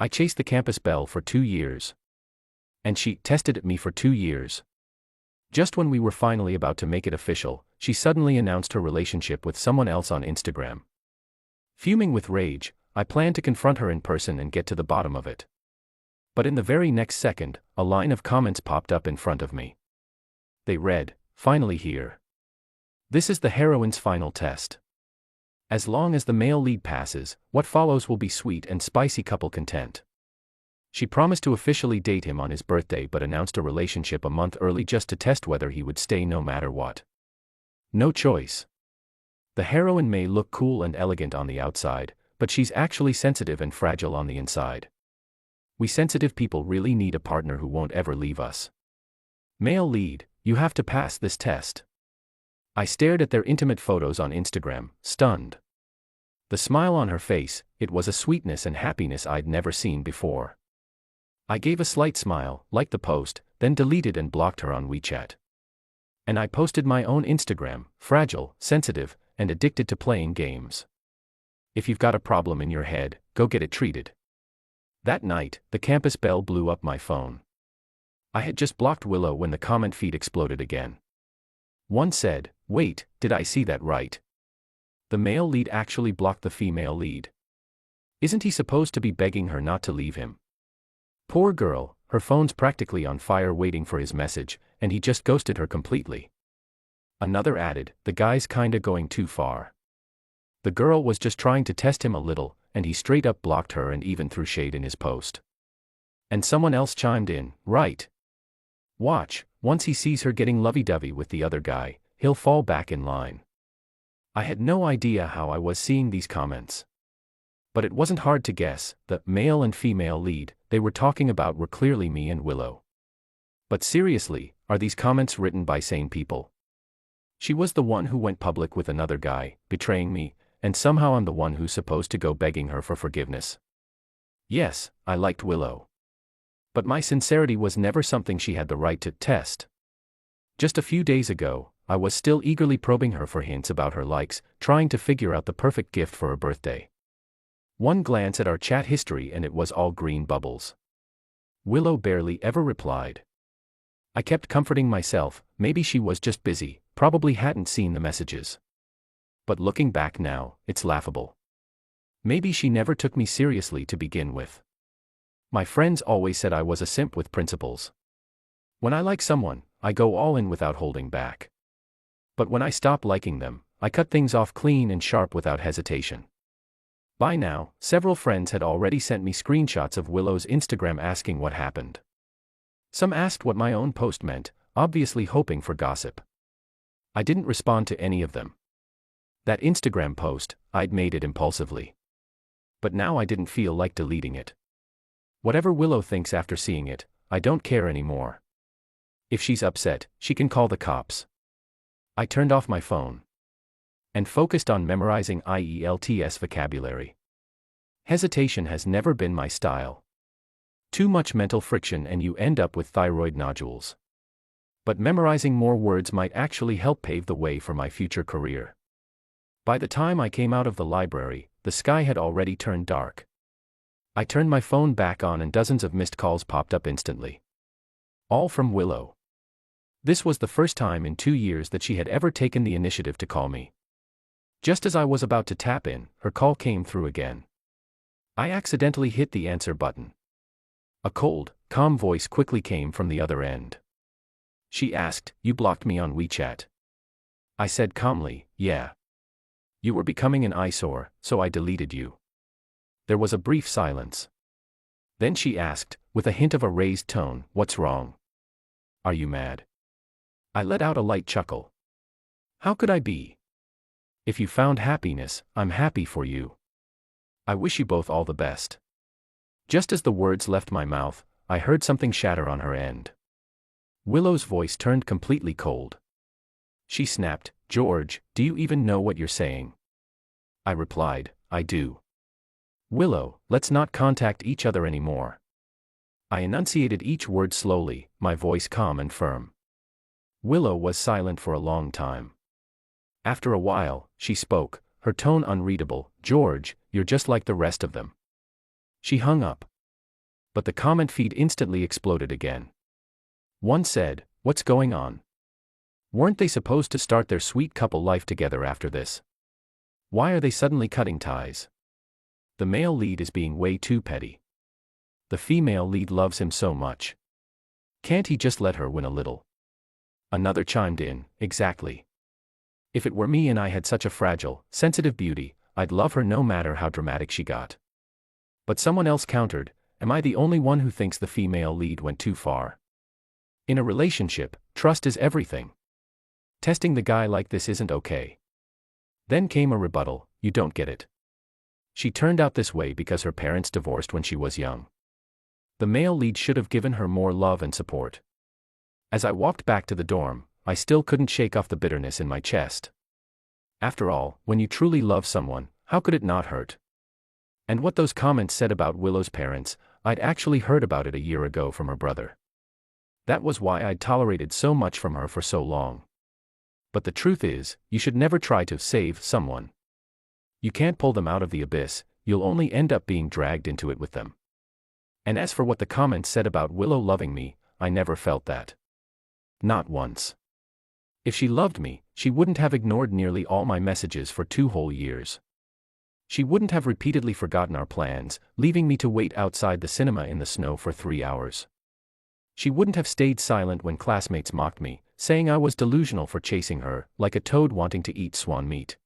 I chased the campus belle for 2 years. And she tested me for 2 years. Just when we were finally about to make it official, she suddenly announced her relationship with someone else on Instagram. Fuming with rage, I planned to confront her in person and get to the bottom of it. But in the very next second, a line of comments popped up in front of me. They read, "Finally here. This is the heroine's final test. As long as the male lead passes, what follows will be sweet and spicy couple content." She promised to officially date him on his birthday but announced a relationship a month early just to test whether he would stay no matter what. No choice. The heroine may look cool and elegant on the outside, but she's actually sensitive and fragile on the inside. We sensitive people really need a partner who won't ever leave us. Male lead, you have to pass this test. I stared at their intimate photos on Instagram, stunned. The smile on her face, it was a sweetness and happiness I'd never seen before. I gave a slight smile, liked the post, then deleted and blocked her on WeChat. And I posted my own Instagram, fragile, sensitive, and addicted to playing games. If you've got a problem in your head, go get it treated. That night, the campus bell blew up my phone. I had just blocked Willow when the comment feed exploded again. One said, "Wait, did I see that right? The male lead actually blocked the female lead. Isn't he supposed to be begging her not to leave him? Poor girl, her phone's practically on fire waiting for his message, and he just ghosted her completely." Another added, "The guy's kinda going too far. The girl was just trying to test him a little, and he straight up blocked her and even threw shade in his post." And someone else chimed in, "Right. Watch, once he sees her getting lovey-dovey with the other guy, he'll fall back in line." I had no idea how I was seeing these comments. But it wasn't hard to guess, the male and female lead they were talking about were clearly me and Willow. But seriously, are these comments written by sane people? She was the one who went public with another guy, betraying me, and somehow I'm the one who's supposed to go begging her for forgiveness. Yes, I liked Willow. But my sincerity was never something she had the right to test. Just a few days ago, I was still eagerly probing her for hints about her likes, trying to figure out the perfect gift for her birthday. One glance at our chat history and it was all green bubbles. Willow barely ever replied. I kept comforting myself, maybe she was just busy, probably hadn't seen the messages. But looking back now, it's laughable. Maybe she never took me seriously to begin with. My friends always said I was a simp with principles. When I like someone, I go all in without holding back. But when I stop liking them, I cut things off clean and sharp without hesitation. By now, several friends had already sent me screenshots of Willow's Instagram asking what happened. Some asked what my own post meant, obviously hoping for gossip. I didn't respond to any of them. That Instagram post, I'd made it impulsively. But now I didn't feel like deleting it. Whatever Willow thinks after seeing it, I don't care anymore. If she's upset, she can call the cops. I turned off my phone and focused on memorizing IELTS vocabulary. Hesitation has never been my style. Too much mental friction and you end up with thyroid nodules. But memorizing more words might actually help pave the way for my future career. By the time I came out of the library, the sky had already turned dark. I turned my phone back on and dozens of missed calls popped up instantly. All from Willow. This was the first time in 2 years that she had ever taken the initiative to call me. Just as I was about to tap in, her call came through again. I accidentally hit the answer button. A cold, calm voice quickly came from the other end. She asked, "You blocked me on WeChat." I said calmly, "Yeah. You were becoming an eyesore, so I deleted you." There was a brief silence. Then she asked, with a hint of a raised tone, "What's wrong? Are you mad?" I let out a light chuckle. "How could I be? If you found happiness, I'm happy for you. I wish you both all the best." Just as the words left my mouth, I heard something shatter on her end. Willow's voice turned completely cold. She snapped, "George, do you even know what you're saying?" I replied, "I do." "Willow, let's not contact each other anymore." I enunciated each word slowly, my voice calm and firm. Willow was silent for a long time. After a while, she spoke, her tone unreadable, "George, you're just like the rest of them." She hung up. But the comment feed instantly exploded again. One said, "What's going on? Weren't they supposed to start their sweet couple life together after this? Why are they suddenly cutting ties? The male lead is being way too petty. The female lead loves him so much. Can't he just let her win a little?" Another chimed in, "Exactly. If it were me and I had such a fragile, sensitive beauty, I'd love her no matter how dramatic she got." But someone else countered, "Am I the only one who thinks the female lead went too far? In a relationship, trust is everything. Testing the guy like this isn't okay." Then came a rebuttal, "You don't get it. She turned out this way because her parents divorced when she was young. The male lead should have given her more love and support." As I walked back to the dorm, I still couldn't shake off the bitterness in my chest. After all, when you truly love someone, how could it not hurt? And what those comments said about Willow's parents, I'd actually heard about it a year ago from her brother. That was why I'd tolerated so much from her for so long. But the truth is, you should never try to save someone. You can't pull them out of the abyss, you'll only end up being dragged into it with them. And as for what the comments said about Willow loving me, I never felt that. Not once. If she loved me, she wouldn't have ignored nearly all my messages for 2 whole years. She wouldn't have repeatedly forgotten our plans, leaving me to wait outside the cinema in the snow for 3 hours. She wouldn't have stayed silent when classmates mocked me, saying I was delusional for chasing her, like a toad wanting to eat swan meat.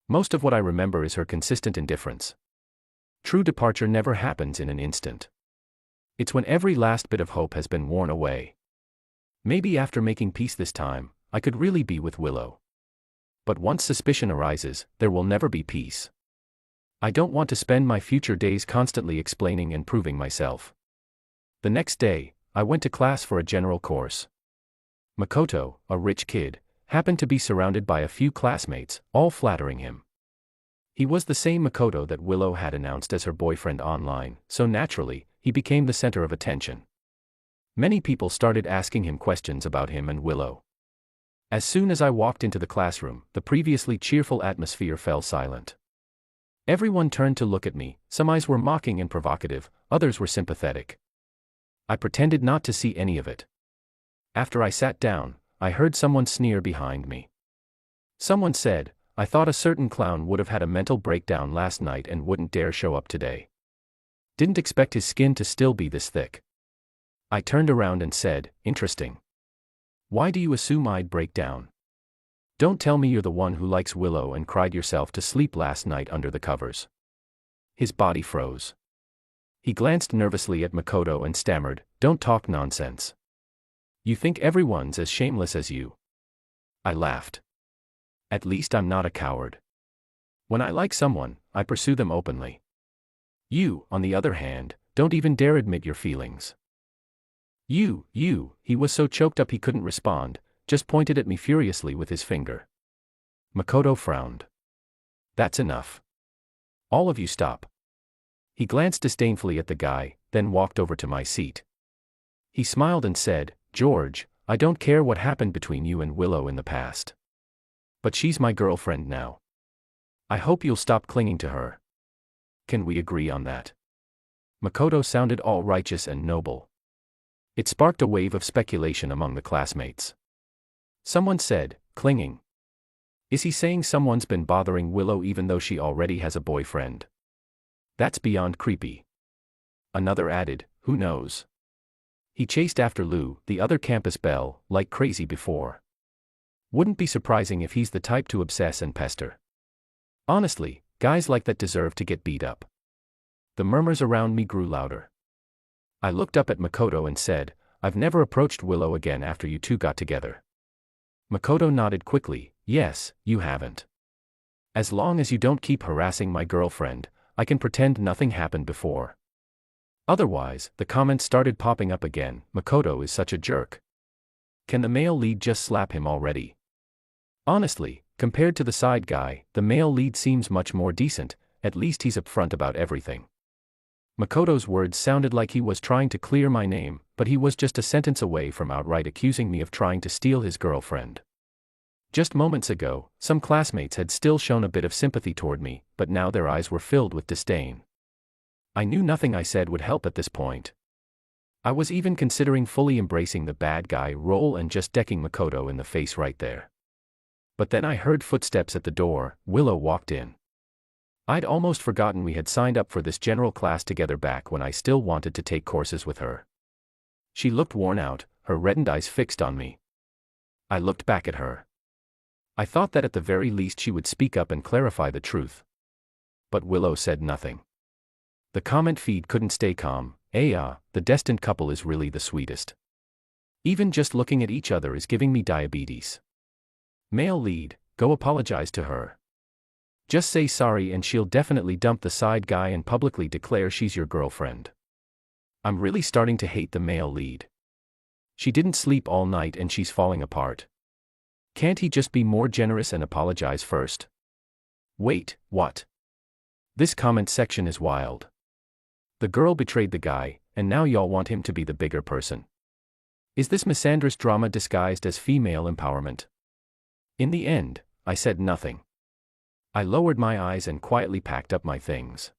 Most of what I remember is her consistent indifference. True departure never happens in an instant. It's when every last bit of hope has been worn away. Maybe after making peace this time, I could really be with Willow. But once suspicion arises, there will never be peace. I don't want to spend my future days constantly explaining and proving myself. The next day, I went to class for a general course. Makoto, a rich kid, happened to be surrounded by a few classmates, all flattering him. He was the same Makoto that Willow had announced as her boyfriend online, so naturally, he became the center of attention. Many people started asking him questions about him and Willow. As soon as I walked into the classroom, the previously cheerful atmosphere fell silent. Everyone turned to look at me, some eyes were mocking and provocative, others were sympathetic. I pretended not to see any of it. After I sat down, I heard someone sneer behind me. Someone said, "I thought a certain clown would have had a mental breakdown last night and wouldn't dare show up today. Didn't expect his skin to still be this thick." I turned around and said, "Interesting. Why do you assume I'd break down? Don't tell me you're the one who likes Willow and cried yourself to sleep last night under the covers." His body froze. He glanced nervously at Makoto and stammered, "Don't talk nonsense. You think everyone's as shameless as you." I laughed. At least I'm not a coward. When I like someone, I pursue them openly. You, on the other hand, don't even dare admit your feelings. You, he was so choked up he couldn't respond, just pointed at me furiously with his finger. Makoto frowned. "That's enough. All of you stop." He glanced disdainfully at the guy, then walked over to my seat. He smiled and said, "George, I don't care what happened between you and Willow in the past. But she's my girlfriend now. I hope you'll stop clinging to her. Can we agree on that?" Makoto sounded all righteous and noble. It sparked a wave of speculation among the classmates. Someone said, "Clinging? Is he saying someone's been bothering Willow even though she already has a boyfriend? That's beyond creepy." Another added, "Who knows? He chased after Lou, the other campus belle, like crazy before. Wouldn't be surprising if he's the type to obsess and pester. Honestly, guys like that deserve to get beat up." The murmurs around me grew louder. I looked up at Makoto and said, "I've never approached Willow again after you two got together." Makoto nodded quickly, "Yes, you haven't. As long as you don't keep harassing my girlfriend, I can pretend nothing happened before." Otherwise, the comments started popping up again, "Makoto is such a jerk. Can the male lead just slap him already?" Honestly, compared to the side guy, the male lead seems much more decent, at least he's upfront about everything. Makoto's words sounded like he was trying to clear my name, but he was just a sentence away from outright accusing me of trying to steal his girlfriend. Just moments ago, some classmates had still shown a bit of sympathy toward me, but now their eyes were filled with disdain. I knew nothing I said would help at this point. I was even considering fully embracing the bad guy role and just decking Makoto in the face right there. But then I heard footsteps at the door. Willow walked in. I'd almost forgotten we had signed up for this general class together back when I still wanted to take courses with her. She looked worn out, her reddened eyes fixed on me. I looked back at her. I thought that at the very least she would speak up and clarify the truth. But Willow said nothing. The comment feed couldn't stay calm. The destined couple is really the sweetest. Even just looking at each other is giving me diabetes. Male lead, go apologize to her. Just say sorry and she'll definitely dump the side guy and publicly declare she's your girlfriend. I'm really starting to hate the male lead. She didn't sleep all night and she's falling apart. Can't he just be more generous and apologize first? Wait, what? This comment section is wild. The girl betrayed the guy, and now y'all want him to be the bigger person. Is this misandrous drama disguised as female empowerment? In the end, I said nothing. I lowered my eyes and quietly packed up my things.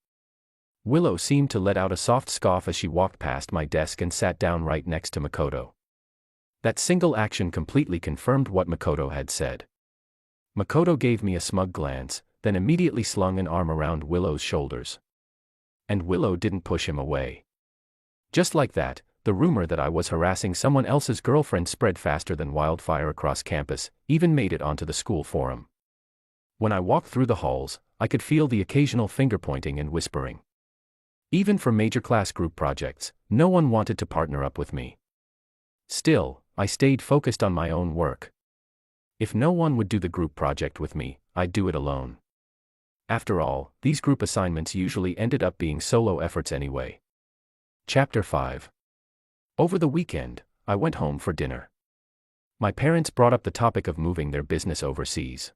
Willow seemed to let out a soft scoff as she walked past my desk and sat down right next to Makoto. That single action completely confirmed what Makoto had said. Makoto gave me a smug glance, then immediately slung an arm around Willow's shoulders. And Willow didn't push him away. Just like that, the rumor that I was harassing someone else's girlfriend spread faster than wildfire across campus, even made it onto the school forum. When I walked through the halls, I could feel the occasional finger-pointing and whispering. Even for major class group projects, no one wanted to partner up with me. Still, I stayed focused on my own work. If no one would do the group project with me, I'd do it alone. After all, these group assignments usually ended up being solo efforts anyway. Chapter 5. Over the weekend, I went home for dinner. My parents brought up the topic of moving their business overseas.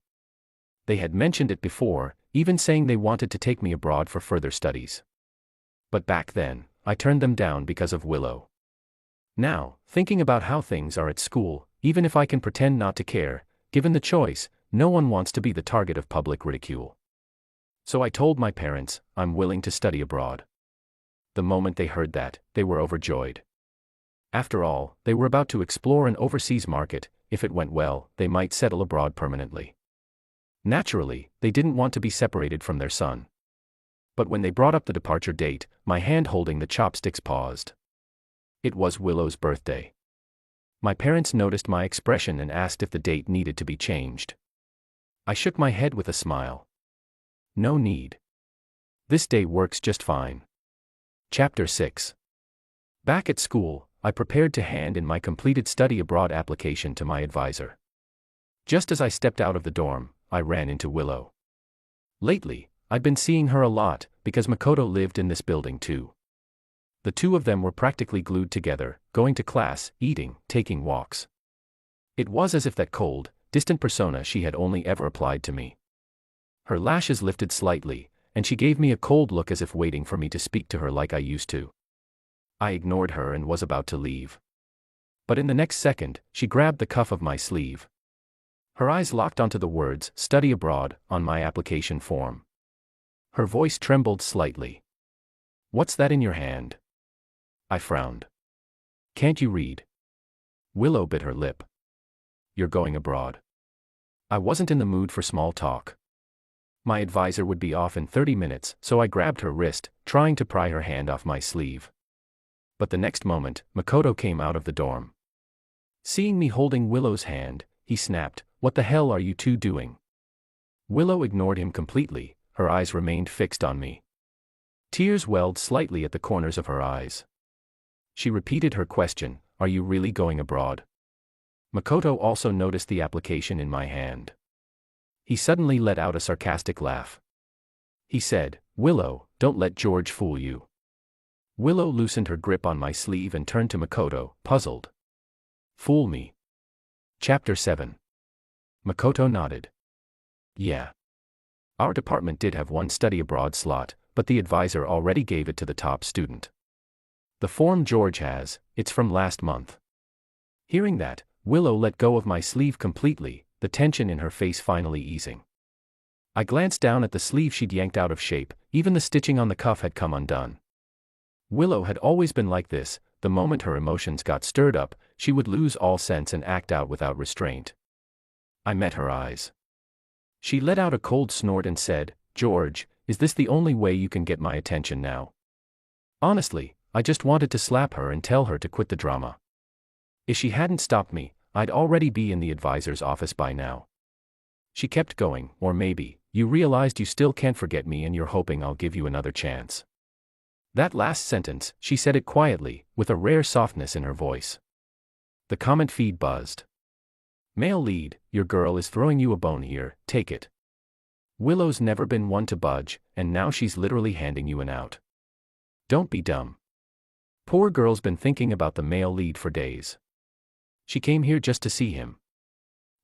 They had mentioned it before, even saying they wanted to take me abroad for further studies. But back then, I turned them down because of Willow. Now, thinking about how things are at school, even if I can pretend not to care, given the choice, no one wants to be the target of public ridicule. So I told my parents, I'm willing to study abroad. The moment they heard that, they were overjoyed. After all, they were about to explore an overseas market. If it went well, they might settle abroad permanently. Naturally, they didn't want to be separated from their son. But when they brought up the departure date, my hand holding the chopsticks paused. It was Willow's birthday. My parents noticed my expression and asked if the date needed to be changed. I shook my head with a smile. No need. This day works just fine. Chapter 6. Back at school, I prepared to hand in my completed study abroad application to my advisor. Just as I stepped out of the dorm, I ran into Willow. Lately, I'd been seeing her a lot, because Makoto lived in this building too. The two of them were practically glued together, going to class, eating, taking walks. It was as if that cold, distant persona she had only ever applied to me. Her lashes lifted slightly, and she gave me a cold look as if waiting for me to speak to her like I used to. I ignored her and was about to leave. But in the next second, she grabbed the cuff of my sleeve. Her eyes locked onto the words, "Study abroad," on my application form. Her voice trembled slightly. "What's that in your hand?" I frowned. "Can't you read?" Willow bit her lip. "You're going abroad." I wasn't in the mood for small talk. My advisor would be off in 30 minutes, so I grabbed her wrist, trying to pry her hand off my sleeve. But the next moment, Makoto came out of the dorm. Seeing me holding Willow's hand, he snapped, "What the hell are you two doing?" Willow ignored him completely, her eyes remained fixed on me. Tears welled slightly at the corners of her eyes. She repeated her question, "Are you really going abroad?" Makoto also noticed the application in my hand. He suddenly let out a sarcastic laugh. He said, "Willow, don't let George fool you." Willow loosened her grip on my sleeve and turned to Makoto, puzzled. "Fool me?" Chapter 7. Makoto nodded. "Yeah. Our department did have one study abroad slot, but the advisor already gave it to the top student. The form George has, it's from last month." Hearing that, Willow let go of my sleeve completely, the tension in her face finally easing. I glanced down at the sleeve she'd yanked out of shape, even the stitching on the cuff had come undone. Willow had always been like this. The moment her emotions got stirred up, she would lose all sense and act out without restraint. I met her eyes. She let out a cold snort and said, "George, is this the only way you can get my attention now?" Honestly, I just wanted to slap her and tell her to quit the drama. If she hadn't stopped me, I'd already be in the advisor's office by now. She kept going, "Or maybe, you realized you still can't forget me and you're hoping I'll give you another chance." That last sentence, she said it quietly, with a rare softness in her voice. The comment feed buzzed. Male lead, your girl is throwing you a bone here, take it. Willow's never been one to budge, and now she's literally handing you an out. Don't be dumb. Poor girl's been thinking about the male lead for days. She came here just to see him.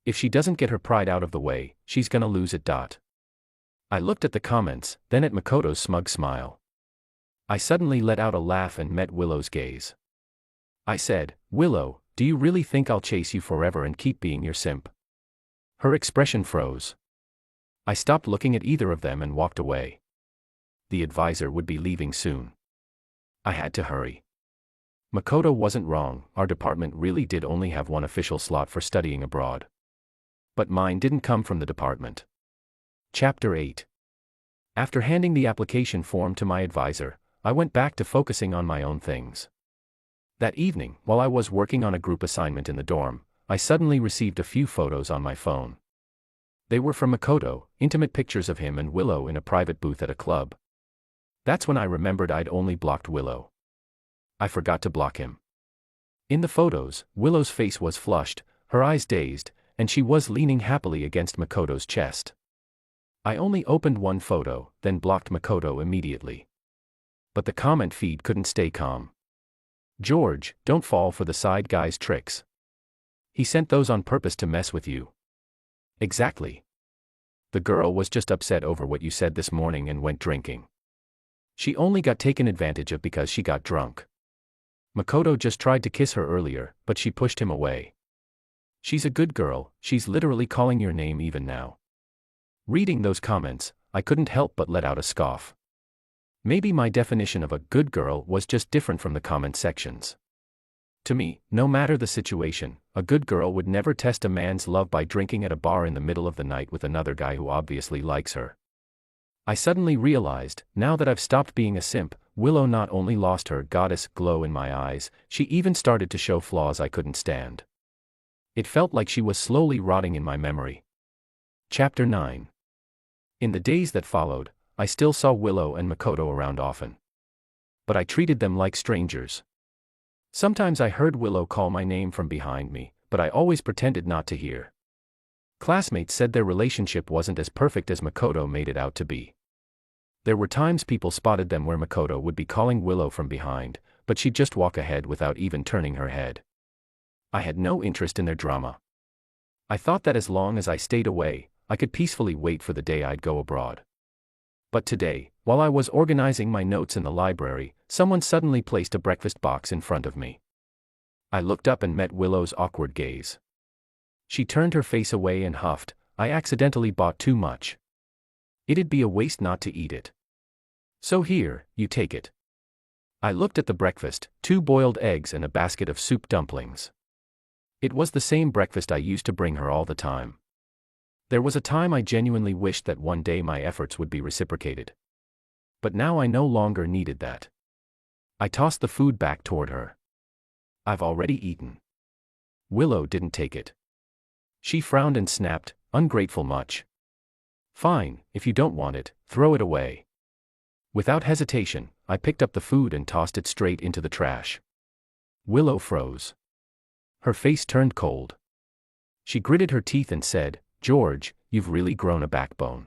If she doesn't get her pride out of the way, she's gonna lose it. I looked at the comments, then at Makoto's smug smile. I suddenly let out a laugh and met Willow's gaze. I said, "Willow, do you really think I'll chase you forever and keep being your simp?" Her expression froze. I stopped looking at either of them and walked away. The advisor would be leaving soon. I had to hurry. Makoto wasn't wrong, our department really did only have one official slot for studying abroad. But mine didn't come from the department. Chapter 8. After handing the application form to my advisor, I went back to focusing on my own things. That evening, while I was working on a group assignment in the dorm, I suddenly received a few photos on my phone. They were from Makoto, intimate pictures of him and Willow in a private booth at a club. That's when I remembered I'd only blocked Willow. I forgot to block him. In the photos, Willow's face was flushed, her eyes dazed, and she was leaning happily against Makoto's chest. I only opened one photo, then blocked Makoto immediately. But the comment feed couldn't stay calm. "George, don't fall for the side guy's tricks. He sent those on purpose to mess with you." Exactly. The girl was just upset over what you said this morning and went drinking. She only got taken advantage of because she got drunk. Makoto just tried to kiss her earlier, but she pushed him away. She's a good girl, she's literally calling your name even now. Reading those comments, I couldn't help but let out a scoff. Maybe my definition of a good girl was just different from the comment sections. To me, no matter the situation, a good girl would never test a man's love by drinking at a bar in the middle of the night with another guy who obviously likes her. I suddenly realized, now that I've stopped being a simp, Willow not only lost her goddess glow in my eyes, she even started to show flaws I couldn't stand. It felt like she was slowly rotting in my memory. Chapter 9. In the days that followed, I still saw Willow and Makoto around often. But I treated them like strangers. Sometimes I heard Willow call my name from behind me, but I always pretended not to hear. Classmates said their relationship wasn't as perfect as Makoto made it out to be. There were times people spotted them where Makoto would be calling Willow from behind, but she'd just walk ahead without even turning her head. I had no interest in their drama. I thought that as long as I stayed away, I could peacefully wait for the day I'd go abroad. But today, while I was organizing my notes in the library, someone suddenly placed a breakfast box in front of me. I looked up and met Willow's awkward gaze. She turned her face away and huffed, "I accidentally bought too much. It'd be a waste not to eat it. So here, you take it." I looked at the breakfast, 2 boiled eggs and a basket of soup dumplings. It was the same breakfast I used to bring her all the time. There was a time I genuinely wished that one day my efforts would be reciprocated. But now I no longer needed that. I tossed the food back toward her. "I've already eaten." Willow didn't take it. She frowned and snapped, "Ungrateful much. Fine, if you don't want it, throw it away." Without hesitation, I picked up the food and tossed it straight into the trash. Willow froze. Her face turned cold. She gritted her teeth and said, "George, you've really grown a backbone.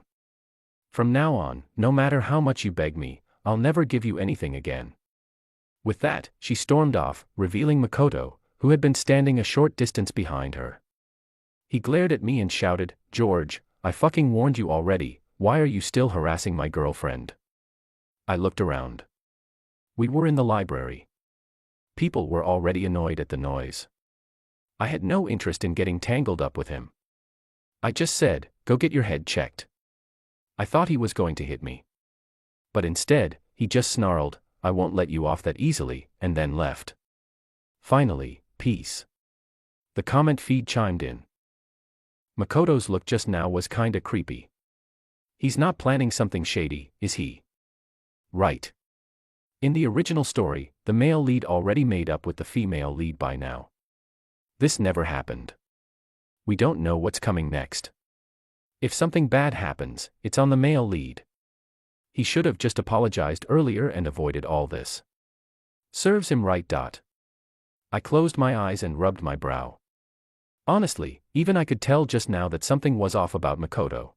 From now on, no matter how much you beg me, I'll never give you anything again." With that, she stormed off, revealing Makoto, who had been standing a short distance behind her. He glared at me and shouted, "George, I fucking warned you already, why are you still harassing my girlfriend?" I looked around. We were in the library. People were already annoyed at the noise. I had no interest in getting tangled up with him. I just said, "Go get your head checked." I thought he was going to hit me. But instead, he just snarled, I won't let you off that easily, and then left. Finally, peace. The comment feed chimed in. Makoto's look just now was kinda creepy. He's not planning something shady, is he? Right. In the original story, the male lead already made up with the female lead by now. This never happened. We don't know what's coming next. If something bad happens, it's on the male lead. He should have just apologized earlier and avoided all this. Serves him right. I closed my eyes and rubbed my brow. Honestly, even I could tell just now that something was off about Makoto.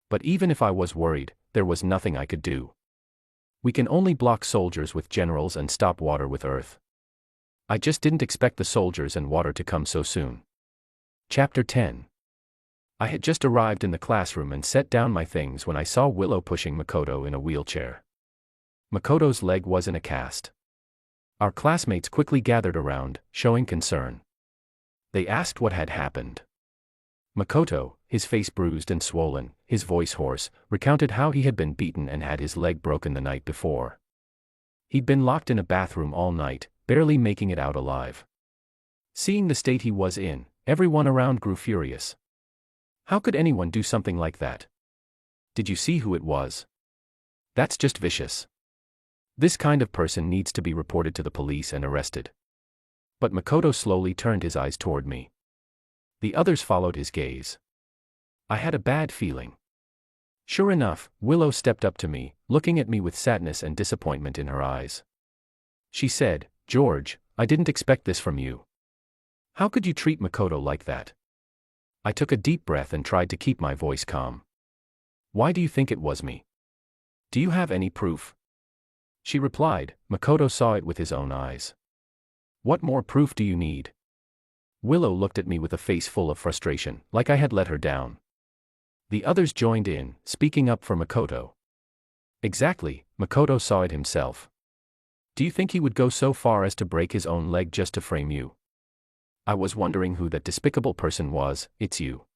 But even if I was worried, there was nothing I could do. We can only block soldiers with generals and stop water with earth. I just didn't expect the soldiers and water to come so soon. Chapter 10. I had just arrived in the classroom and set down my things when I saw Willow pushing Makoto in a wheelchair. Makoto's leg was in a cast. Our classmates quickly gathered around, showing concern. They asked what had happened. Makoto, his face bruised and swollen, his voice hoarse, recounted how he had been beaten and had his leg broken the night before. He'd been locked in a bathroom all night, barely making it out alive. Seeing the state he was in, everyone around grew furious. How could anyone do something like that? Did you see who it was? That's just vicious. This kind of person needs to be reported to the police and arrested. But Makoto slowly turned his eyes toward me. The others followed his gaze. I had a bad feeling. Sure enough, Willow stepped up to me, looking at me with sadness and disappointment in her eyes. She said, "George, I didn't expect this from you. How could you treat Makoto like that?" I took a deep breath and tried to keep my voice calm. "Why do you think it was me? Do you have any proof?" She replied, "Makoto saw it with his own eyes. What more proof do you need?" Willow looked at me with a face full of frustration, like I had let her down. The others joined in, speaking up for Makoto. "Exactly, Makoto saw it himself. Do you think he would go so far as to break his own leg just to frame you? I was wondering who that despicable person was. It's you."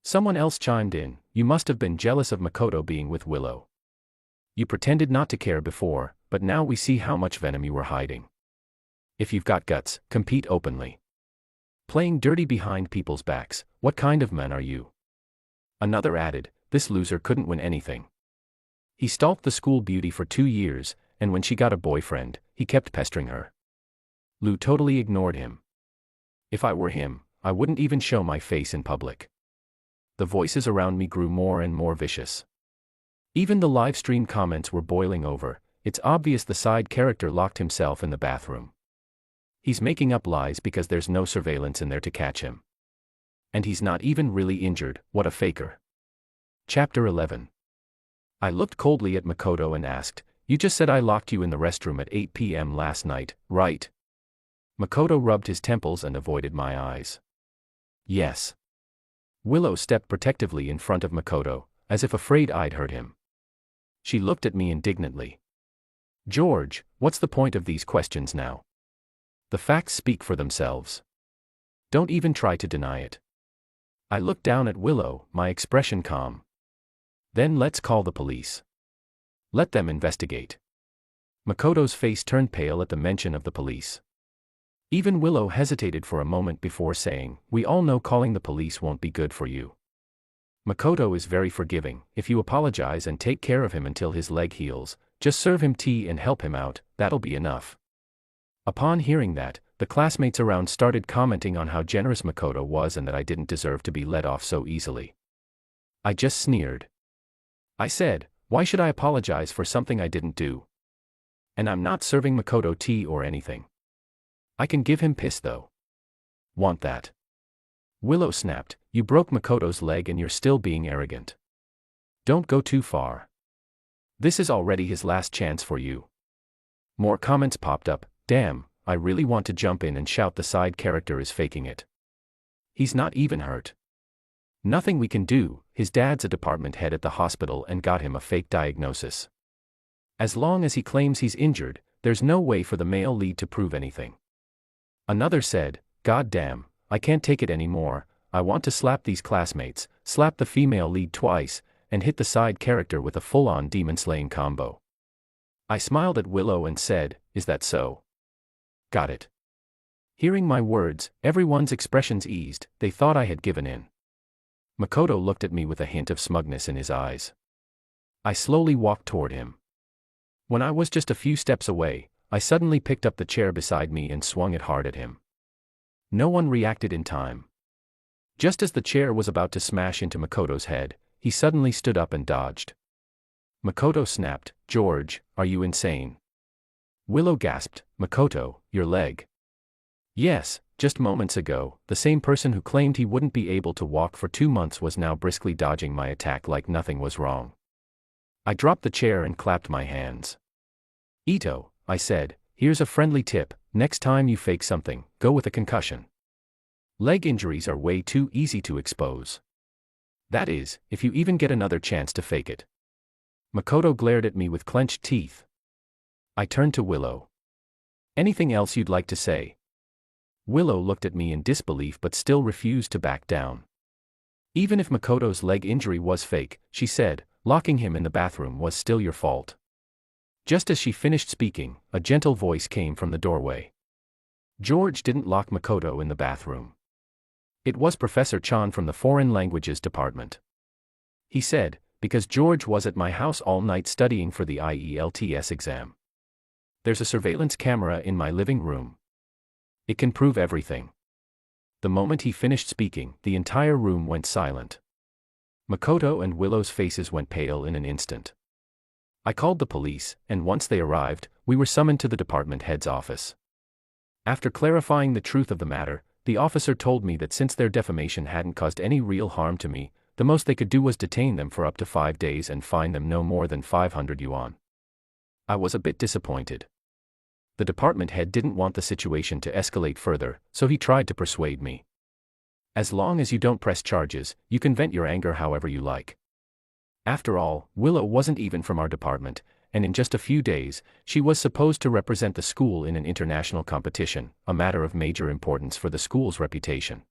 Someone else chimed in, "You must have been jealous of Makoto being with Willow. You pretended not to care before, but now we see how much venom you were hiding. If you've got guts, compete openly. Playing dirty behind people's backs, what kind of man are you?" Another added, "This loser couldn't win anything. He stalked the school beauty for 2 years, and when she got a boyfriend, he kept pestering her. Lou totally ignored him. If I were him, I wouldn't even show my face in public." The voices around me grew more and more vicious. Even the live stream comments were boiling over. It's obvious the side character locked himself in the bathroom. He's making up lies because there's no surveillance in there to catch him. And he's not even really injured. What a faker. Chapter 11. I looked coldly at Makoto and asked, "You just said I locked you in the restroom at 8 p.m. last night, right?" Makoto rubbed his temples and avoided my eyes. "Yes." Willow stepped protectively in front of Makoto, as if afraid I'd hurt him. She looked at me indignantly. "George, what's the point of these questions now? The facts speak for themselves. Don't even try to deny it." I looked down at Willow, my expression calm. "Then let's call the police. Let them investigate." Makoto's face turned pale at the mention of the police. Even Willow hesitated for a moment before saying, "We all know calling the police won't be good for you. Makoto is very forgiving. If you apologize and take care of him until his leg heals, just serve him tea and help him out, that'll be enough." Upon hearing that, the classmates around started commenting on how generous Makoto was and that I didn't deserve to be let off so easily. I just sneered. I said, "Why should I apologize for something I didn't do? And I'm not serving Makoto tea or anything. I can give him piss though. Want that?" Willow snapped, "You broke Makoto's leg and you're still being arrogant. Don't go too far. This is already his last chance for you." More comments popped up. Damn, I really want to jump in and shout the side character is faking it. He's not even hurt. Nothing we can do. His dad's a department head at the hospital and got him a fake diagnosis. As long as he claims he's injured, there's no way for the male lead to prove anything. Another said, "God damn, I can't take it anymore. I want to slap these classmates, slap the female lead twice, and hit the side character with a full-on demon-slaying combo." I smiled at Willow and said, "Is that so?" "Got it." Hearing my words, everyone's expressions eased. They thought I had given in. Makoto looked at me with a hint of smugness in his eyes. I slowly walked toward him. When I was just a few steps away, I suddenly picked up the chair beside me and swung it hard at him. No one reacted in time. Just as the chair was about to smash into Makoto's head, he suddenly stood up and dodged. Makoto snapped, "George, are you insane?" Willow gasped, "Makoto, your leg." Yes, just moments ago, the same person who claimed he wouldn't be able to walk for 2 months was now briskly dodging my attack like nothing was wrong. I dropped the chair and clapped my hands. "Ito," I said, "here's a friendly tip. Next time you fake something, go with a concussion. Leg injuries are way too easy to expose. That is, if you even get another chance to fake it." Makoto glared at me with clenched teeth. I turned to Willow. "Anything else you'd like to say?" Willow looked at me in disbelief but still refused to back down. "Even if Makoto's leg injury was fake," she said, "locking him in the bathroom was still your fault." Just as she finished speaking, a gentle voice came from the doorway. George didn't lock Makoto in the bathroom. It was Professor Chan from the Foreign Languages Department. He said, "Because George was at my house all night studying for the IELTS exam. There's a surveillance camera in my living room. It can prove everything." The moment he finished speaking, the entire room went silent. Makoto and Willow's faces went pale in an instant. I called the police, and once they arrived, we were summoned to the department head's office. After clarifying the truth of the matter, the officer told me that since their defamation hadn't caused any real harm to me, the most they could do was detain them for up to 5 days and fine them no more than 500 yuan. I was a bit disappointed. The department head didn't want the situation to escalate further, so he tried to persuade me. "As long as you don't press charges, you can vent your anger however you like." After all, Willow wasn't even from our department, and in just a few days, she was supposed to represent the school in an international competition, a matter of major importance for the school's reputation.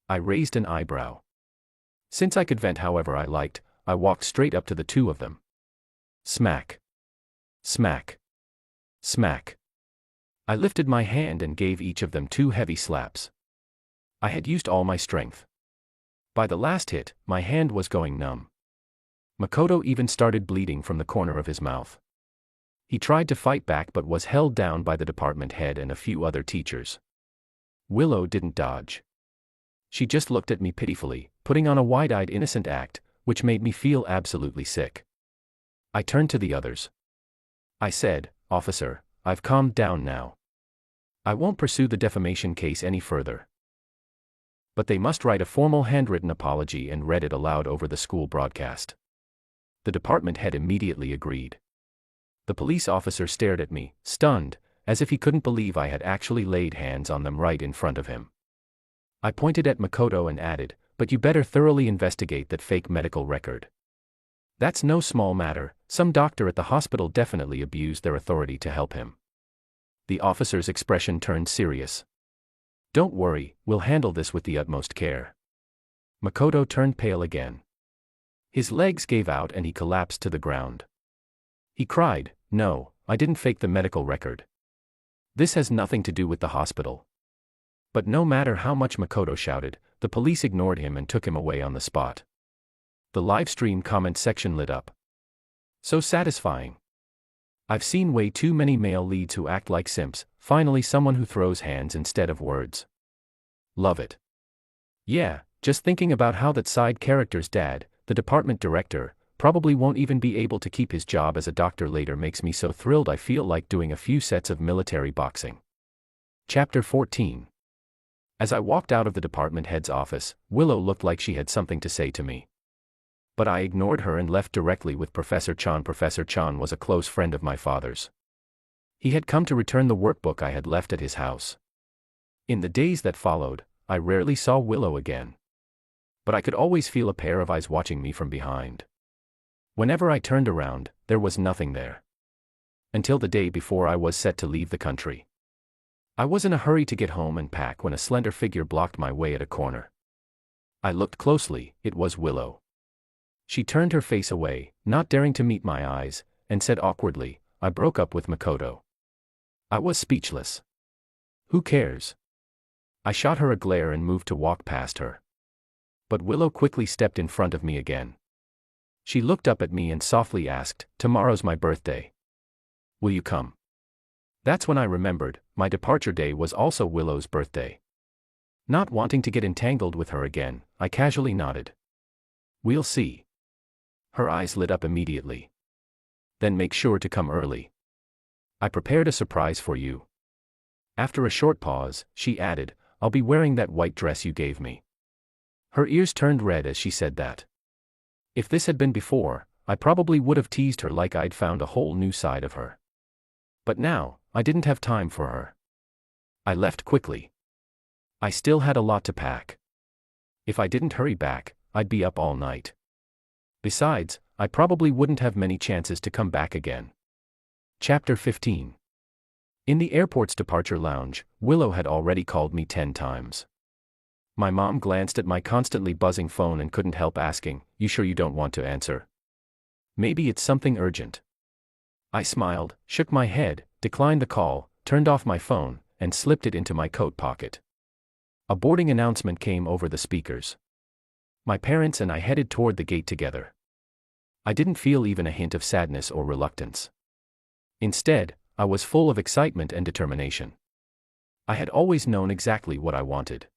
I raised an eyebrow. Since I could vent however I liked, I walked straight up to the two of them. Smack. Smack. Smack. I lifted my hand and gave each of them 2 heavy slaps. I had used all my strength. By the last hit, my hand was going numb. Makoto even started bleeding from the corner of his mouth. He tried to fight back but was held down by the department head and a few other teachers. Willow didn't dodge. She just looked at me pitifully, putting on a wide-eyed innocent act, which made me feel absolutely sick. I turned to the others. I said, "Officer, I've calmed down now. I won't pursue the defamation case any further. But they must write a formal handwritten apology and read it aloud over the school broadcast." The department head immediately agreed. The police officer stared at me, stunned, as if he couldn't believe I had actually laid hands on them right in front of him. I pointed at Makoto and added, "But you better thoroughly investigate that fake medical record. That's no small matter. Some doctor at the hospital definitely abused their authority to help him." The officer's expression turned serious. "Don't worry, we'll handle this with the utmost care." Makoto turned pale again. His legs gave out and he collapsed to the ground. He cried, "No, I didn't fake the medical record. This has nothing to do with the hospital." But no matter how much Makoto shouted, the police ignored him and took him away on the spot. The livestream comment section lit up. "So satisfying. I've seen way too many male leads who act like simps, finally someone who throws hands instead of words. Love it. Yeah, just thinking about how that side character's dad, the department director, probably won't even be able to keep his job as a doctor later makes me so thrilled I feel like doing a few sets of military boxing." Chapter 14. As I walked out of the department head's office, Willow looked like she had something to say to me. But I ignored her and left directly with Professor Chan. Professor Chan was a close friend of my father's. He had come to return the workbook I had left at his house. In the days that followed, I rarely saw Willow again. But I could always feel a pair of eyes watching me from behind. Whenever I turned around, there was nothing there. Until the day before I was set to leave the country. I was in a hurry to get home and pack when a slender figure blocked my way at a corner. I looked closely. It was Willow. She turned her face away, not daring to meet my eyes, and said awkwardly, I broke up with Makoto. I was speechless. Who cares? I shot her a glare and moved to walk past her. But Willow quickly stepped in front of me again. She looked up at me and softly asked, "Tomorrow's my birthday. Will you come?" That's when I remembered, my departure day was also Willow's birthday. Not wanting to get entangled with her again, I casually nodded. "We'll see." Her eyes lit up immediately. "Then make sure to come early. I prepared a surprise for you." After a short pause, she added, "I'll be wearing that white dress you gave me." Her ears turned red as she said that. If this had been before, I probably would have teased her like I'd found a whole new side of her. But now, I didn't have time for her. I left quickly. I still had a lot to pack. If I didn't hurry back, I'd be up all night. Besides, I probably wouldn't have many chances to come back again. Chapter 15. In the airport's departure lounge, Willow had already called me 10 times. My mom glanced at my constantly buzzing phone and couldn't help asking, "You sure you don't want to answer? Maybe it's something urgent." I smiled, shook my head, declined the call, turned off my phone, and slipped it into my coat pocket. A boarding announcement came over the speakers. My parents and I headed toward the gate together. I didn't feel even a hint of sadness or reluctance. Instead, I was full of excitement and determination. I had always known exactly what I wanted.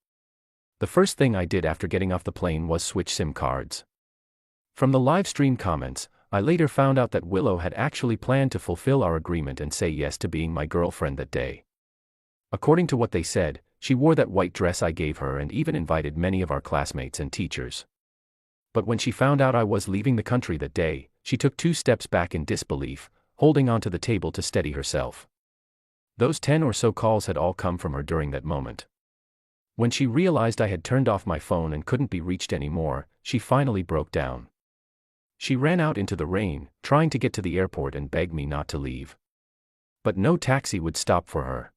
The first thing I did after getting off the plane was switch SIM cards. From the live stream comments, I later found out that Willow had actually planned to fulfill our agreement and say yes to being my girlfriend that day. According to what they said, she wore that white dress I gave her and even invited many of our classmates and teachers. But when she found out I was leaving the country that day, she took 2 steps back in disbelief, holding onto the table to steady herself. Those 10 or so calls had all come from her during that moment. When she realized I had turned off my phone and couldn't be reached anymore, she finally broke down. She ran out into the rain, trying to get to the airport and begged me not to leave. But no taxi would stop for her.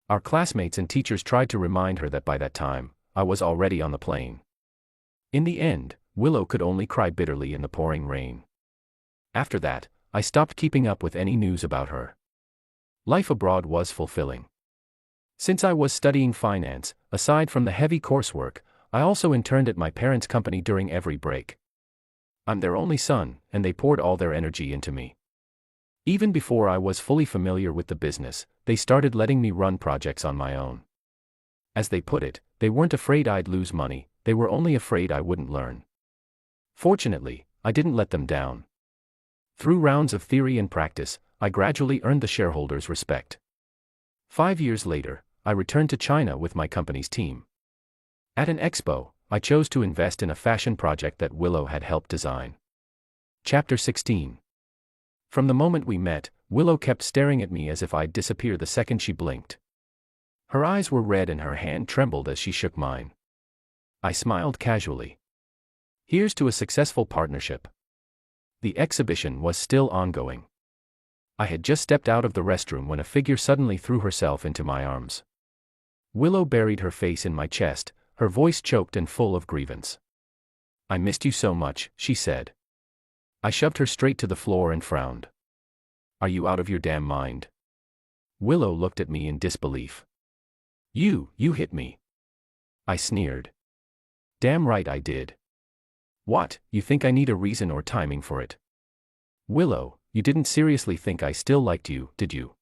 Our classmates and teachers tried to remind her that by that time, I was already on the plane. In the end, Willow could only cry bitterly in the pouring rain. After that, I stopped keeping up with any news about her. Life abroad was fulfilling. Since I was studying finance, aside from the heavy coursework, I also interned at my parents' company during every break. I'm their only son, and they poured all their energy into me. Even before I was fully familiar with the business, they started letting me run projects on my own. As they put it, they weren't afraid I'd lose money, they were only afraid I wouldn't learn. Fortunately, I didn't let them down. Through rounds of theory and practice, I gradually earned the shareholders' respect. 5 years later, I returned to China with my company's team. At an expo, I chose to invest in a fashion project that Willow had helped design. Chapter 16. From the moment we met, Willow kept staring at me as if I'd disappear the second she blinked. Her eyes were red and her hand trembled as she shook mine. I smiled casually. Here's to a successful partnership. The exhibition was still ongoing. I had just stepped out of the restroom when a figure suddenly threw herself into my arms. Willow buried her face in my chest, her voice choked and full of grievance. "I missed you so much," she said. I shoved her straight to the floor and frowned. "Are you out of your damn mind?" Willow looked at me in disbelief. You hit me." I sneered. "Damn right I did. What, you think I need a reason or timing for it? Willow, you didn't seriously think I still liked you, did you?"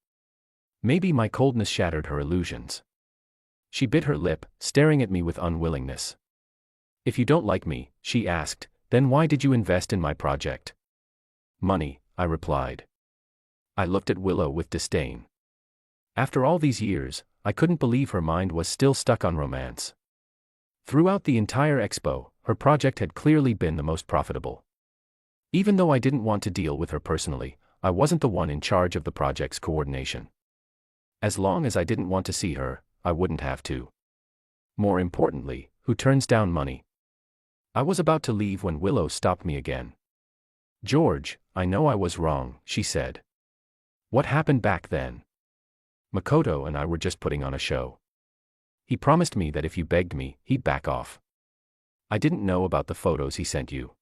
Maybe my coldness shattered her illusions. She bit her lip, staring at me with unwillingness. "If you don't like me," she asked, "then why did you invest in my project?" "Money," I replied. I looked at Willow with disdain. After all these years, I couldn't believe her mind was still stuck on romance. Throughout the entire expo, her project had clearly been the most profitable. Even though I didn't want to deal with her personally, I wasn't the one in charge of the project's coordination. As long as I didn't want to see her, I wouldn't have to. More importantly, who turns down money? I was about to leave when Willow stopped me again. "George, I know I was wrong," she said. "What happened back then? Makoto and I were just putting on a show. He promised me that if you begged me, he'd back off. I didn't know about the photos he sent you.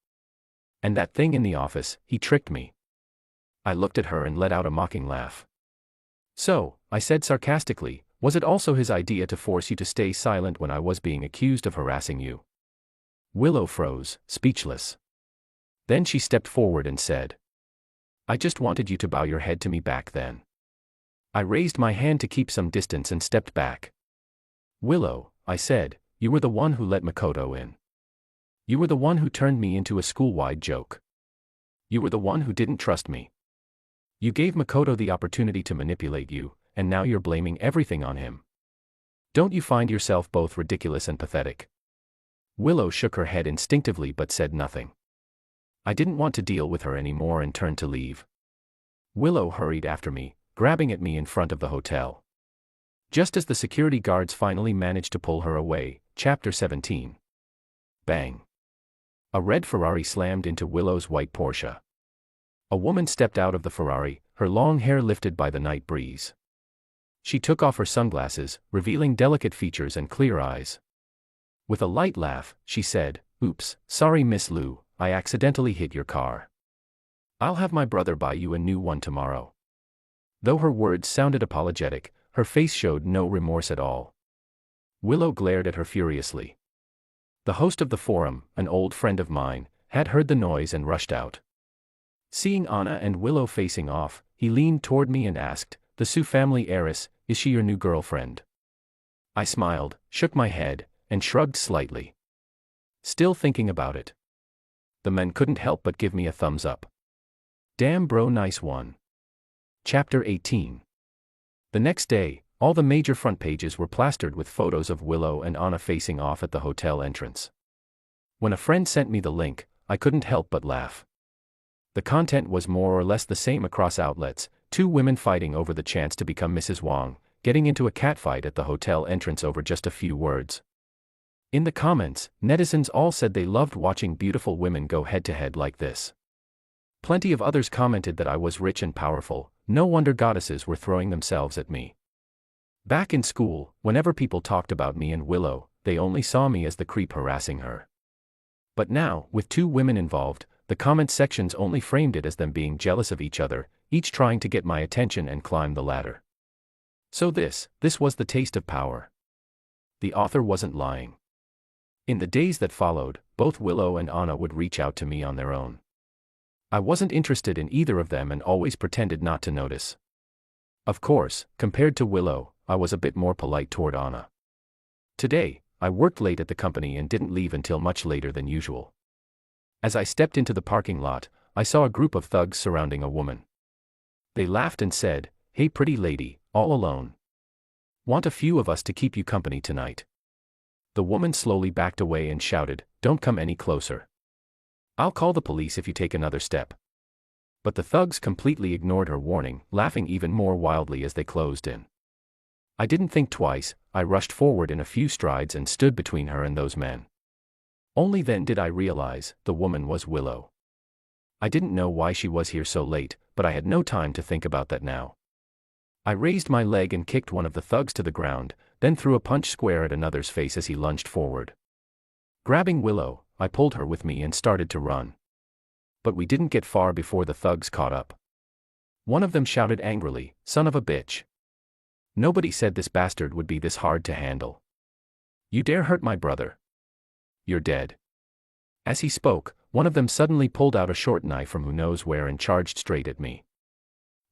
And that thing in the office, he tricked me. I looked at her and let out a mocking laugh. So, I said sarcastically, was it also his idea to force you to stay silent when I was being accused of harassing you? Willow froze, speechless. Then she stepped forward and said, I just wanted you to bow your head to me back then. I raised my hand to keep some distance and stepped back. Willow, I said, you were the one who let Makoto in. You were the one who turned me into a school-wide joke. You were the one who didn't trust me. You gave Makoto the opportunity to manipulate you, and now you're blaming everything on him. Don't you find yourself both ridiculous and pathetic? Willow shook her head instinctively but said nothing. I didn't want to deal with her anymore and turned to leave. Willow hurried after me, grabbing at me in front of the hotel. Just as the security guards finally managed to pull her away, Chapter 17. Bang. A red Ferrari slammed into Willow's white Porsche. A woman stepped out of the Ferrari, her long hair lifted by the night breeze. She took off her sunglasses, revealing delicate features and clear eyes. With a light laugh, she said, "Oops, sorry Miss Liu, I accidentally hit your car. I'll have my brother buy you a new one tomorrow." Though her words sounded apologetic, her face showed no remorse at all. Willow glared at her furiously. The host of the forum, an old friend of mine, had heard the noise and rushed out. Seeing Anna and Willow facing off, he leaned toward me and asked, "The Su family heiress, is she your new girlfriend?" I smiled, shook my head, and shrugged slightly. Still thinking about it. The men couldn't help but give me a thumbs up. Damn bro, nice one. Chapter 18. The next day, all the major front pages were plastered with photos of Willow and Anna facing off at the hotel entrance. When a friend sent me the link, I couldn't help but laugh. The content was more or less the same across outlets, two women fighting over the chance to become Mrs. Wang, getting into a catfight at the hotel entrance over just a few words. In the comments, netizens all said they loved watching beautiful women go head-to-head like this. Plenty of others commented that I was rich and powerful, no wonder goddesses were throwing themselves at me. Back in school, whenever people talked about me and Willow, they only saw me as the creep harassing her. But now, with two women involved, the comment sections only framed it as them being jealous of each other, each trying to get my attention and climb the ladder. So this was the taste of power. The author wasn't lying. In the days that followed, both Willow and Anna would reach out to me on their own. I wasn't interested in either of them and always pretended not to notice. Of course, compared to Willow, I was a bit more polite toward Anna. Today, I worked late at the company and didn't leave until much later than usual. As I stepped into the parking lot, I saw a group of thugs surrounding a woman. They laughed and said, "Hey pretty lady, all alone? Want a few of us to keep you company tonight?" The woman slowly backed away and shouted, "Don't come any closer. I'll call the police if you take another step." But the thugs completely ignored her warning, laughing even more wildly as they closed in. I didn't think twice, I rushed forward in a few strides and stood between her and those men. Only then did I realize, the woman was Willow. I didn't know why she was here so late, but I had no time to think about that now. I raised my leg and kicked one of the thugs to the ground, then threw a punch square at another's face as he lunged forward. Grabbing Willow, I pulled her with me and started to run. But we didn't get far before the thugs caught up. One of them shouted angrily, "Son of a bitch. Nobody said this bastard would be this hard to handle. You dare hurt my brother? You're dead." As he spoke, one of them suddenly pulled out a short knife from who knows where and charged straight at me.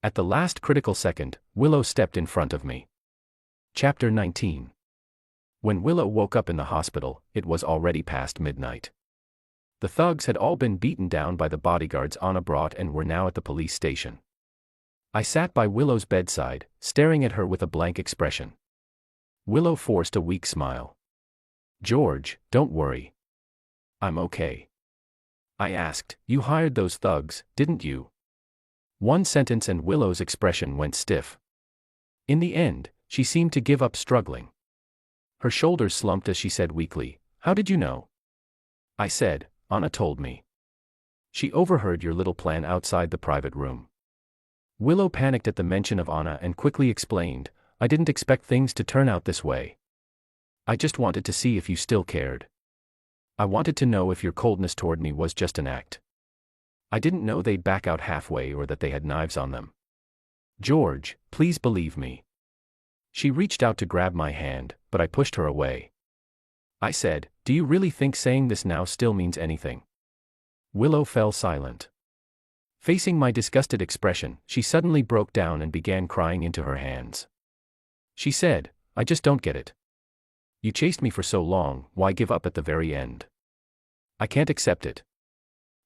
At the last critical second, Willow stepped in front of me. Chapter 19. When Willow woke up in the hospital, it was already past midnight. The thugs had all been beaten down by the bodyguards Anna brought and were now at the police station. I sat by Willow's bedside, staring at her with a blank expression. Willow forced a weak smile. "George, don't worry. I'm okay." I asked, "You hired those thugs, didn't you?" One sentence and Willow's expression went stiff. In the end, she seemed to give up struggling. Her shoulders slumped as she said weakly, "How did you know?" I said, "Anna told me. She overheard your little plan outside the private room." Willow panicked at the mention of Anna and quickly explained, "I didn't expect things to turn out this way. I just wanted to see if you still cared. I wanted to know if your coldness toward me was just an act." I didn't know they'd back out halfway or that they had knives on them. George, please believe me. She reached out to grab my hand, but I pushed her away. I said, do you really think saying this now still means anything? Willow fell silent. Facing my disgusted expression, she suddenly broke down and began crying into her hands. She said, I just don't get it. You chased me for so long, why give up at the very end? I can't accept it.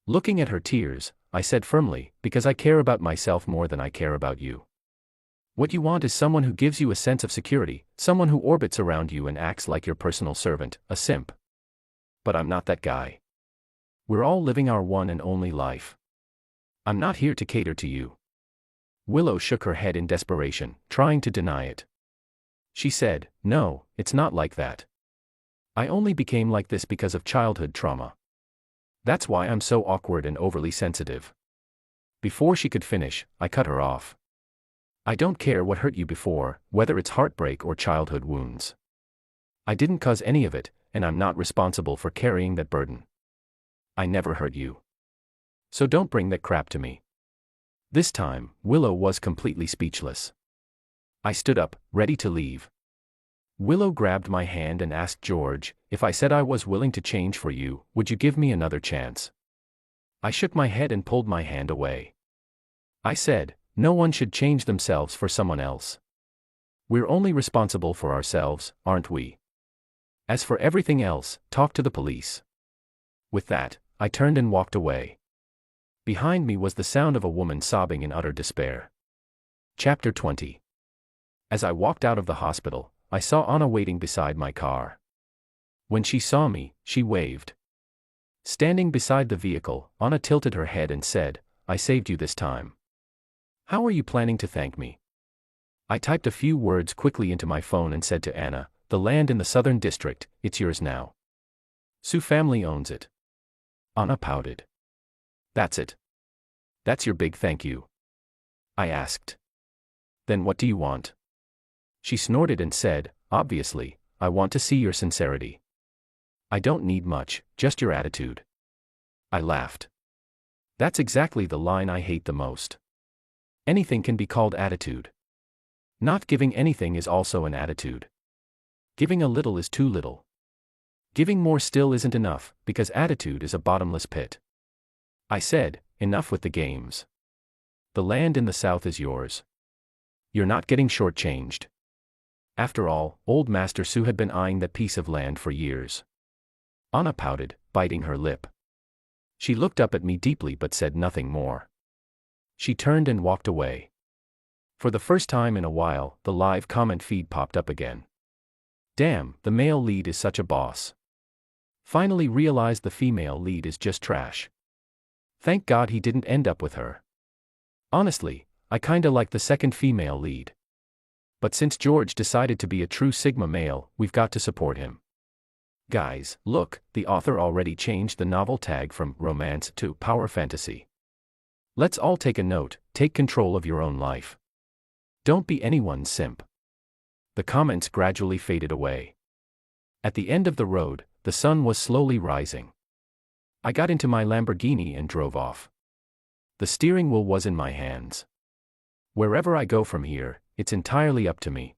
Looking at her tears, I said firmly, because I care about myself more than I care about you. What you want is someone who gives you a sense of security, someone who orbits around you and acts like your personal servant, a simp. But I'm not that guy. We're all living our one and only life. I'm not here to cater to you. Willow shook her head in desperation, trying to deny it. She said, no, it's not like that. I only became like this because of childhood trauma. That's why I'm so awkward and overly sensitive. Before she could finish, I cut her off. I don't care what hurt you before, whether it's heartbreak or childhood wounds. I didn't cause any of it, and I'm not responsible for carrying that burden. I never hurt you. So don't bring that crap to me. This time, Willow was completely speechless. I stood up, ready to leave. Willow grabbed my hand and asked George, if I said I was willing to change for you, would you give me another chance? I shook my head and pulled my hand away. I said, no one should change themselves for someone else. We're only responsible for ourselves, aren't we? As for everything else, talk to the police. With that, I turned and walked away. Behind me was the sound of a woman sobbing in utter despair. Chapter 20. As I walked out of the hospital, I saw Anna waiting beside my car. When she saw me, she waved. Standing beside the vehicle, Anna tilted her head and said, I saved you this time. How are you planning to thank me? I typed a few words quickly into my phone and said to Anna, the land in the Southern District, it's yours now. Sue family owns it. Anna pouted. That's it. That's your big thank you. I asked. Then what do you want? She snorted and said, obviously, I want to see your sincerity. I don't need much, just your attitude. I laughed. That's exactly the line I hate the most. Anything can be called attitude. Not giving anything is also an attitude. Giving a little is too little. Giving more still isn't enough, because attitude is a bottomless pit. I said, enough with the games. The land in the South is yours. You're not getting shortchanged. After all, old Master Sue had been eyeing that piece of land for years. Anna pouted, biting her lip. She looked up at me deeply but said nothing more. She turned and walked away. For the first time in a while, the live comment feed popped up again. Damn, the male lead is such a boss. Finally realized the female lead is just trash. Thank God he didn't end up with her. Honestly, I kinda like the second female lead. But since George decided to be a true Sigma male, we've got to support him. Guys, look, the author already changed the novel tag from romance to power fantasy. Let's all take a note, take control of your own life. Don't be anyone's simp. The comments gradually faded away. At the end of the road, the sun was slowly rising. I got into my Lamborghini and drove off. The steering wheel was in my hands. Wherever I go from here, it's entirely up to me.